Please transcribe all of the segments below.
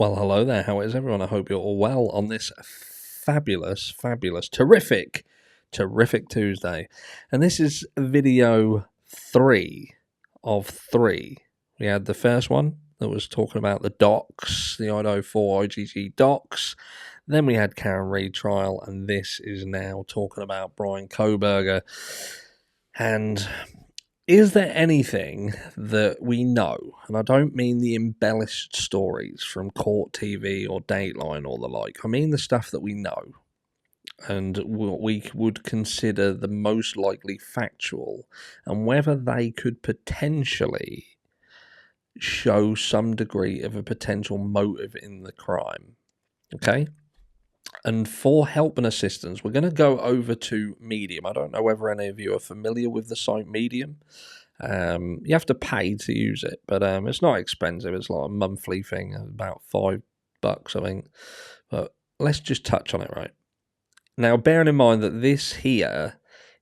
Well, hello there. How is everyone? I hope you're all well on this fabulous, terrific Tuesday. And this is video 3 of 3. We had the first one that was talking about the docs, the Idaho 4 IgG docs. Then we had Karen Reid trial, and this is now talking about Bryan Kohberger. And is there anything that we know, and I don't mean the embellished stories from Court TV or Dateline or the like, I mean the stuff that we know and what we would consider the most likely factual, and whether they could potentially show some degree of a potential motive in the crime, okay? And for help and assistance, we're going to go over to Medium. I don't know whether any of you are familiar with the site Medium. You have to pay to use it, but it's not expensive. It's like a monthly thing, about $5, I think. But let's just touch on it right now. Bearing in mind that this here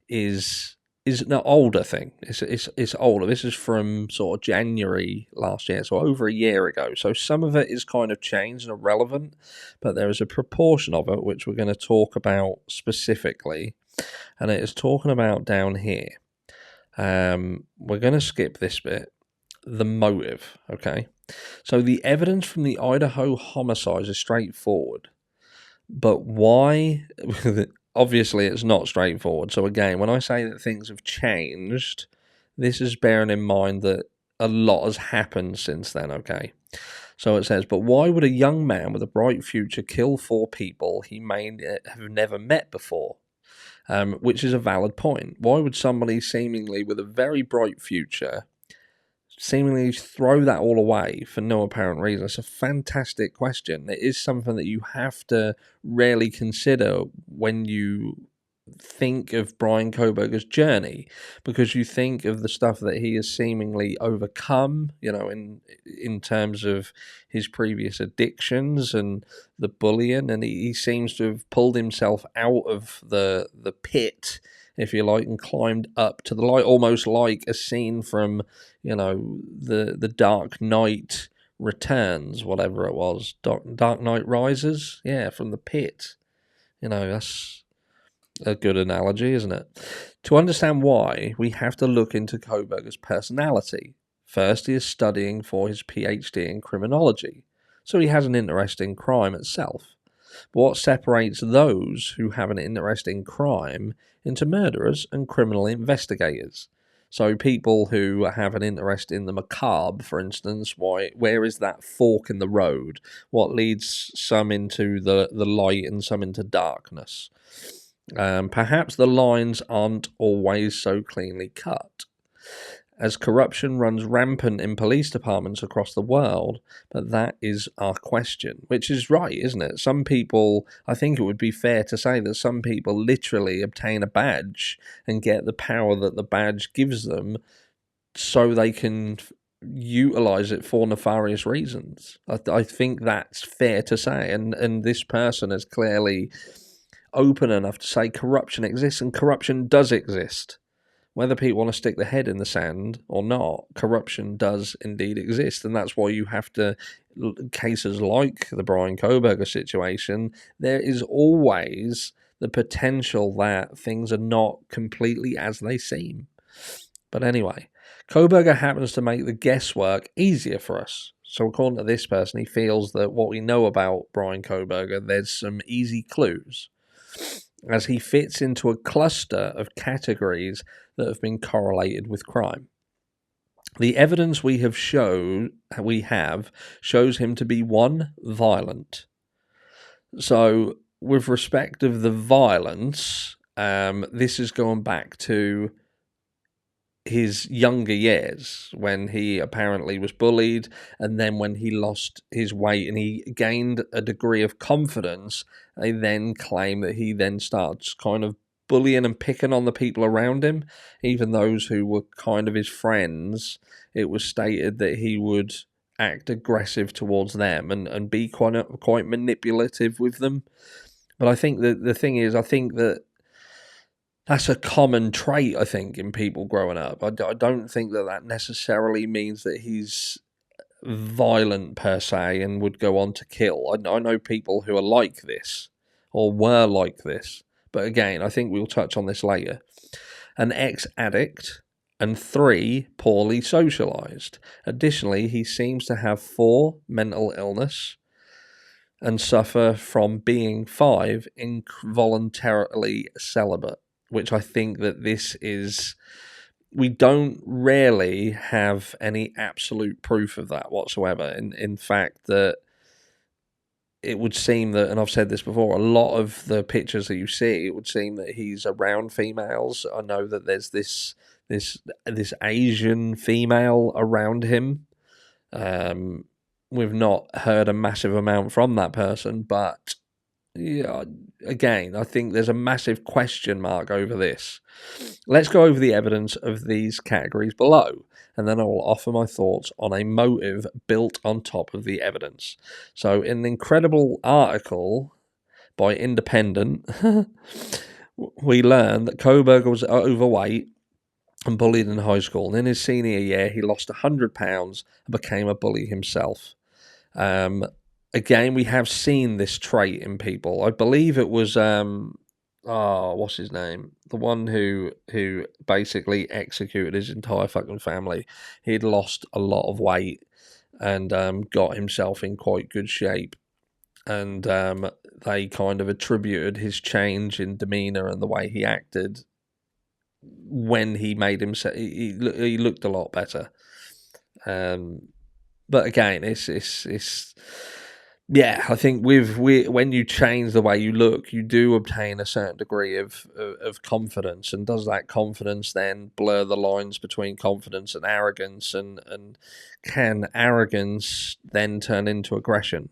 is an older thing. It's older. This is from sort of January last year, so over a year ago. So some of it is kind of changed and irrelevant, but there is a proportion of it which we're going to talk about specifically, and it is talking about down here. We're going to skip this bit. The motive, okay? So the evidence from the Idaho homicides is straightforward, but why? Obviously, it's not straightforward. So again, when I say that things have changed, this is bearing in mind that a lot has happened since then, okay? So it says, but why would a young man with a bright future kill 4 people he may have never met before? Which is a valid point. Why would somebody seemingly with a very bright future seemingly throw that all away for no apparent reason? It's a fantastic question. It is something that you have to really consider when you think of Bryan Kohberger's journey, because you think of the stuff that he has seemingly overcome, in terms of his previous addictions and the bullying, and he seems to have pulled himself out of the pit, if you like, and climbed up to the light, almost like a scene from, the Dark Knight Returns, whatever it was, Dark Knight Rises, from the pit. That's a good analogy, isn't it? To understand why, we have to look into Kohberger's personality. First, he is studying for his PhD in criminology, so he has an interest in crime itself. But what separates those who have an interest in crime into murderers and criminal investigators? So people who have an interest in the macabre, for instance, where is that fork in the road? What leads some into the light and some into darkness? Perhaps the lines aren't always so cleanly cut, as corruption runs rampant in police departments across the world. But that is our question, which is right, isn't it? Some people, I think it would be fair to say that some people literally obtain a badge and get the power that the badge gives them so they can utilize it for nefarious reasons. I think that's fair to say, and this person is clearly open enough to say corruption exists, and corruption does exist. Whether people want to stick their head in the sand or not, corruption does indeed exist, and that's why you have to, cases like the Bryan Kohberger situation, there is always the potential that things are not completely as they seem. But anyway, Kohberger happens to make the guesswork easier for us. So according to this person, he feels that what we know about Bryan Kohberger, there's some easy clues, as he fits into a cluster of categories that have been correlated with crime. The evidence we have shows him to be, 1, violent. So with respect of the violence, this is going back to his younger years, when he apparently was bullied, and then when he lost his weight and he gained a degree of confidence, they then claim that he then starts kind of bullying and picking on the people around him, even those who were kind of his friends. It was stated that he would act aggressive towards them and be quite manipulative with them. But I think that the thing is, I think that that's a common trait, I think, in people growing up. I don't think that necessarily means that he's violent per se and would go on to kill. I know people who are like this or were like this, but again, I think we'll touch on this later. An ex-addict, and 3, poorly socialized. Additionally, he seems to have 4, mental illness, and suffer from being 5, involuntarily celibate, which I think that this is... We don't rarely have any absolute proof of that whatsoever. In fact, that it would seem that, and I've said this before, a lot of the pictures that you see, it would seem that he's around females. I know that there's this Asian female around him. We've not heard a massive amount from that person, but yeah, again, I think there's a massive question mark over this. Let's go over the evidence of these categories below, and then I will offer my thoughts on a motive built on top of the evidence. So, in an incredible article by Independent, we learn that Kohberger was overweight and bullied in high school. And in his senior year, he lost 100 pounds and became a bully himself. Again, we have seen this trait in people. I believe it was what's his name? The one who basically executed his entire fucking family. He'd lost a lot of weight and got himself in quite good shape. And they kind of attributed his change in demeanor and the way he acted when he made himself. He looked a lot better. But again, it's yeah, I think when you change the way you look, you do obtain a certain degree of confidence. And does that confidence then blur the lines between confidence and arrogance? And can arrogance then turn into aggression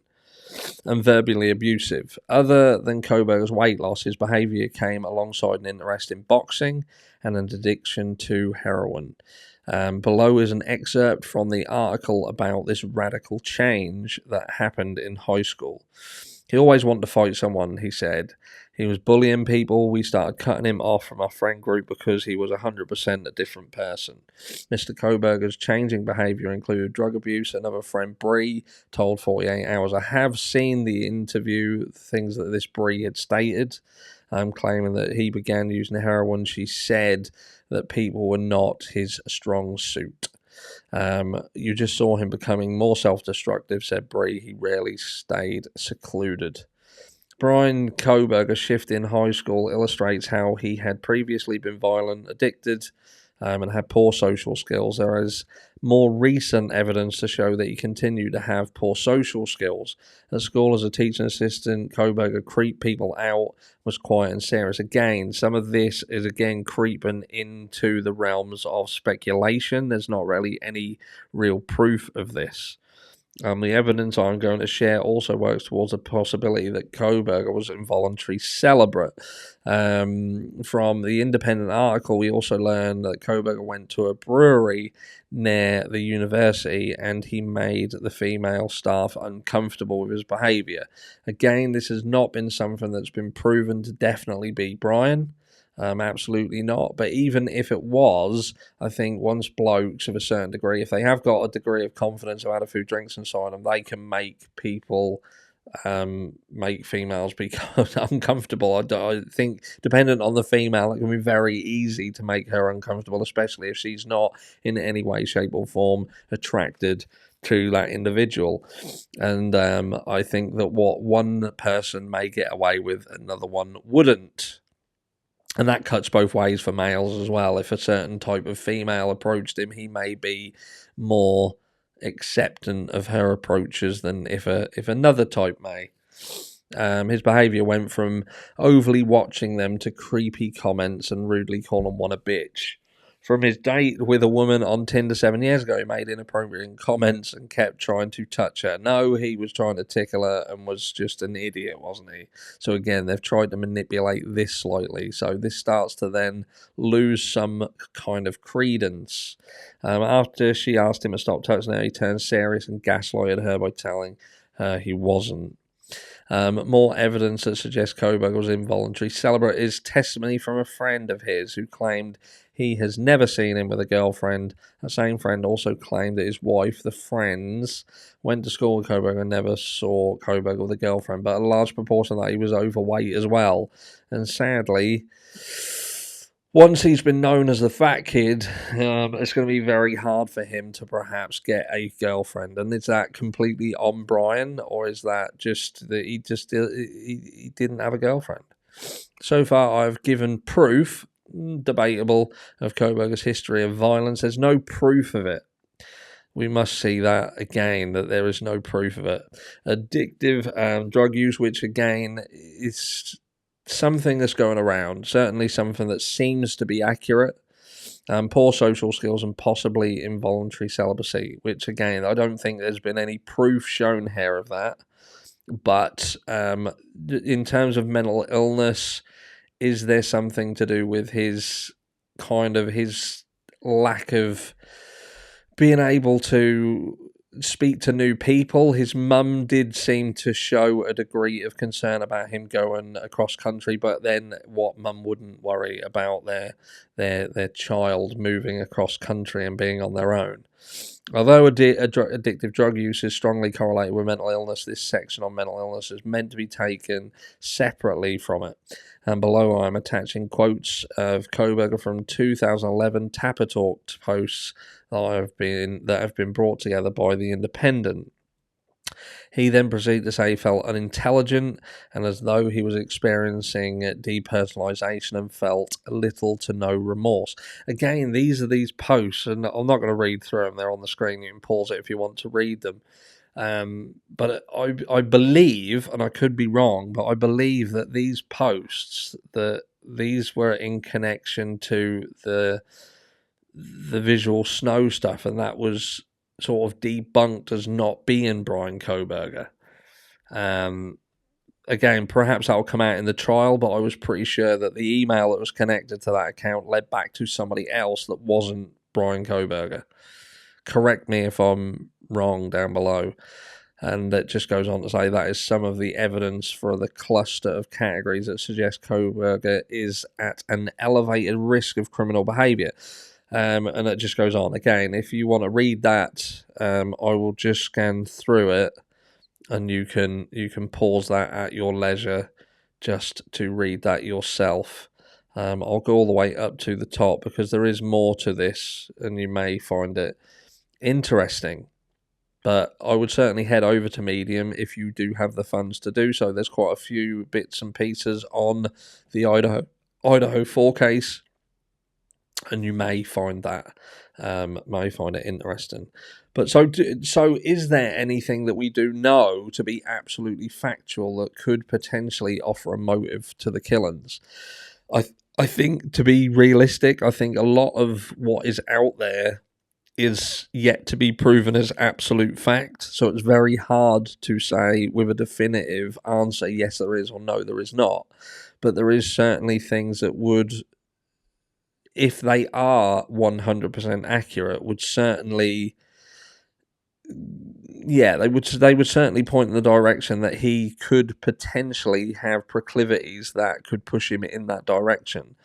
and verbally abusive? Other than Kohberger's weight loss, his behaviour came alongside an interest in boxing and an addiction to heroin. Below is an excerpt from the article about this radical change that happened in high school. He always wanted to fight someone, he said. He was bullying people. We started cutting him off from our friend group because he was 100% a different person. Mr. Kohberger's changing behaviour included drug abuse. Another friend, Bree, told 48 Hours. I have seen the interview, things that this Bree had stated, claiming that he began using heroin. She said that people were not his strong suit. You just saw him becoming more self-destructive, said Bree. He rarely stayed secluded. Bryan Kohberger's shift in high school illustrates how he had previously been violent, addicted, and had poor social skills. There is more recent evidence to show that he continued to have poor social skills. At school as a teaching assistant, Kohberger creeped people out, was quiet and serious. Again, some of this is creeping into the realms of speculation. There's not really any real proof of this. The evidence I'm going to share also works towards the possibility that Kohberger was involuntary celibate. From the Independent article, we also learned that Kohberger went to a brewery near the university and he made the female staff uncomfortable with his behaviour. Again, this has not been something that's been proven to definitely be Bryan. Absolutely not. But even if it was, I think once blokes of a certain degree, if they have got a degree of confidence about a few drinks inside them, they can make people, make females become uncomfortable. I think, dependent on the female, it can be very easy to make her uncomfortable, especially if she's not in any way, shape, or form attracted to that individual. And I think that what one person may get away with, another one wouldn't. And that cuts both ways for males as well. If a certain type of female approached him, he may be more acceptant of her approaches than if another type may. His behaviour went from overly watching them to creepy comments and rudely calling one a bitch. From his date with a woman on Tinder 7 years ago, he made inappropriate comments and kept trying to touch her. No, he was trying to tickle her and was just an idiot, wasn't he? So again, they've tried to manipulate this slightly. So this starts to then lose some kind of credence. After she asked him to stop touching her, he turned serious and gaslighted her by telling her he wasn't. More evidence that suggests Kohberger was involuntary celibate is testimony from a friend of his who claimed he has never seen him with a girlfriend. That same friend also claimed that his wife, the friends, went to school with Kohberger and never saw Kohberger with a girlfriend, but a large proportion of that he was overweight as well. And sadly, once he's been known as the fat kid, it's going to be very hard for him to perhaps get a girlfriend. And is that completely on Bryan, or is that just that he didn't have a girlfriend? So far, I've given proof, debatable, of Kohberger's history of violence. There's no proof of it. We must see that again, that there is no proof of it. Addictive drug use, which again is something that's going around, certainly something that seems to be accurate. Poor social skills and possibly involuntary celibacy, which again, I don't think there's been any proof shown here of that. But in terms of mental illness, is there something to do with his lack of being able to speak to new people? His mum did seem to show a degree of concern about him going across country, but then what mum wouldn't worry about their child moving across country and being on their own? Although addictive drug use is strongly correlated with mental illness, this section on mental illness is meant to be taken separately from it. And below I'm attaching quotes of Kohberger from 2011 Tapper Talk posts that have been brought together by The Independent. He then proceeded to say he felt unintelligent and as though he was experiencing depersonalization and felt little to no remorse. Again, these are these posts, and I'm not going to read through them. They're on the screen. You can pause it if you want to read them. But I believe, and I could be wrong, but I believe that these posts, that these were in connection to the visual snow stuff, and that was sort of debunked as not being Bryan Kohberger. Again, perhaps that'll come out in the trial, but I was pretty sure that the email that was connected to that account led back to somebody else that wasn't Bryan Kohberger. Correct me if I'm wrong down below. And it just goes on to say that is some of the evidence for the cluster of categories that suggest Kohberger is at an elevated risk of criminal behaviour. And it just goes on. Again, if you want to read that, I will just scan through it, and you can pause that at your leisure just to read that yourself. I'll go all the way up to the top because there is more to this, and you may find it interesting. But I would certainly head over to Medium if you do have the funds to do so. There's quite a few bits and pieces on the Idaho 4 case, and you may find that it interesting. But so is there anything that we do know to be absolutely factual that could potentially offer a motive to the killings? I think, to be realistic, I think a lot of what is out there is yet to be proven as absolute fact. So it's very hard to say with a definitive answer, yes, there is, or no, there is not. But there is certainly things that would, if they are 100% accurate, would certainly, they would certainly point in the direction that he could potentially have proclivities that could push him in that direction.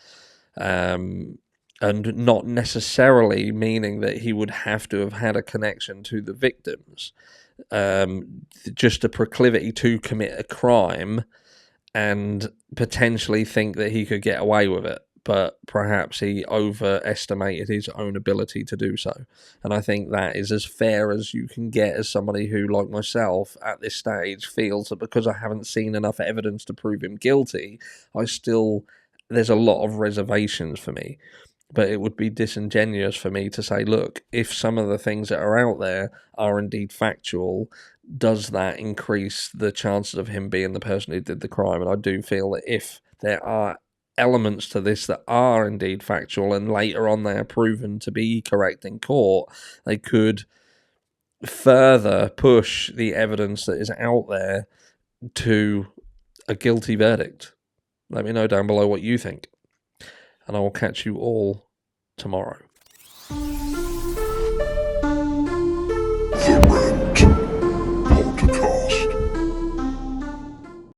And not necessarily meaning that he would have to have had a connection to the victims. Just a proclivity to commit a crime and potentially think that he could get away with it. But perhaps he overestimated his own ability to do so. And I think that is as fair as you can get as somebody who, like myself, at this stage, feels that because I haven't seen enough evidence to prove him guilty, there's a lot of reservations for me. But it would be disingenuous for me to say, look, if some of the things that are out there are indeed factual, does that increase the chances of him being the person who did the crime? And I do feel that if there are elements to this that are indeed factual and later on they are proven to be correct in court, they could further push the evidence that is out there to a guilty verdict. Let me know down below what you think, and I will catch you all tomorrow.